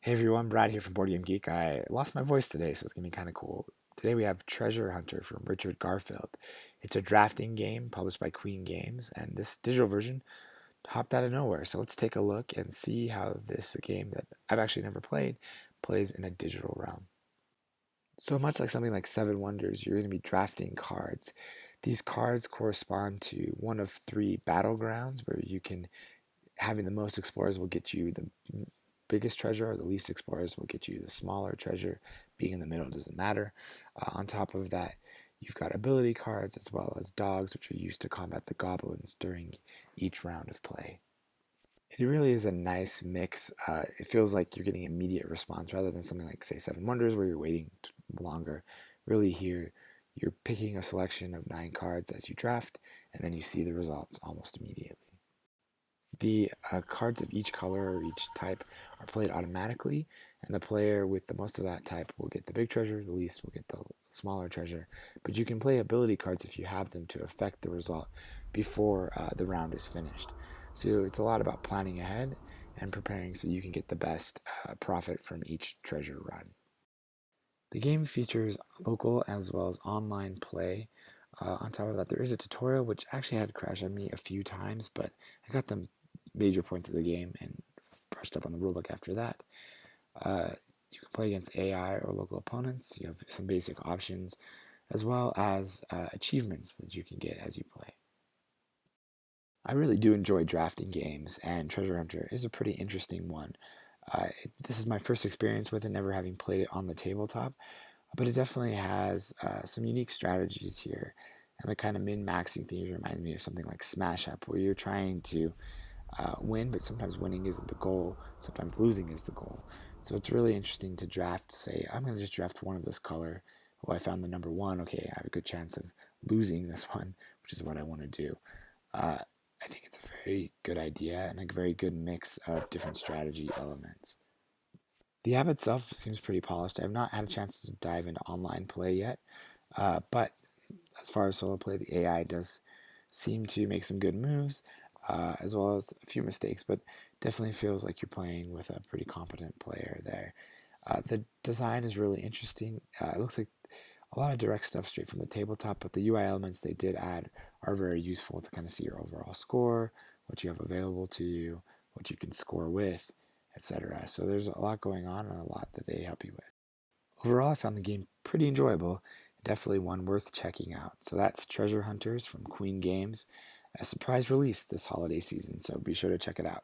Hey everyone, Brad here from Board Game Geek. I lost my voice today, so it's gonna be kind of cool. Today we have Treasure Hunter from Richard Garfield. It's a drafting game published by Queen Games, and this digital version hopped out of nowhere. So let's take a look and see how this game that I've actually never played plays in a digital realm. So much like something like Seven Wonders, you're going to be drafting cards. These cards correspond to one of three battlegrounds where you can having the most explorers will get you the biggest treasure, or the least explorers will get you the smaller treasure. Being in the middle doesn't matter. On top of that, you've got ability cards as well as dogs, which are used to combat the goblins during each round of play. It really is a nice mix. It feels like you're getting immediate response rather than something like, say, Seven Wonders, where you're waiting longer. Really, here, you're picking a selection of 9 cards as you draft, and then you see the results almost immediately. The cards of each color or each type are played automatically, and the player with the most of that type will get the big treasure, the least will get the smaller treasure. But you can play ability cards if you have them to affect the result before the round is finished. So it's a lot about planning ahead and preparing so you can get the best profit from each treasure run. The game features local as well as online play. On top of that, there is a tutorial which actually had crashed on me a few times, but I got the major points of the game and brushed up on the rulebook after that. Uh, you can play against AI or local opponents. You have some basic options, as well as achievements that you can get as you play. I really do enjoy drafting games, and Treasure Hunter is a pretty interesting one. This is my first experience with it, never having played it on the tabletop, but it definitely has some unique strategies here. And the kind of min-maxing things remind me of something like Smash Up, where you're trying to win, but sometimes winning isn't the goal, sometimes losing is the goal. So it's really interesting to draft, say, I'm going to just draft one of this color. Oh, I found the number one. Okay, I have a good chance of losing this one, which is what I want to do. Uh, I think it's a very good idea and a very good mix of different strategy elements. The app itself seems pretty polished. I have not had a chance to dive into online play yet, but as far as solo play, the AI does seem to make some good moves, as well as a few mistakes, but definitely feels like you're playing with a pretty competent player there. The design is really interesting. It looks like a lot of direct stuff straight from the tabletop, but the UI elements they did add are very useful to kind of see your overall score, what you have available to you, what you can score with, etc. So there's a lot going on and a lot that they help you with. Overall, I found the game pretty enjoyable, definitely one worth checking out. So that's Treasure Hunters from Queen Games, a surprise release this holiday season, so be sure to check it out.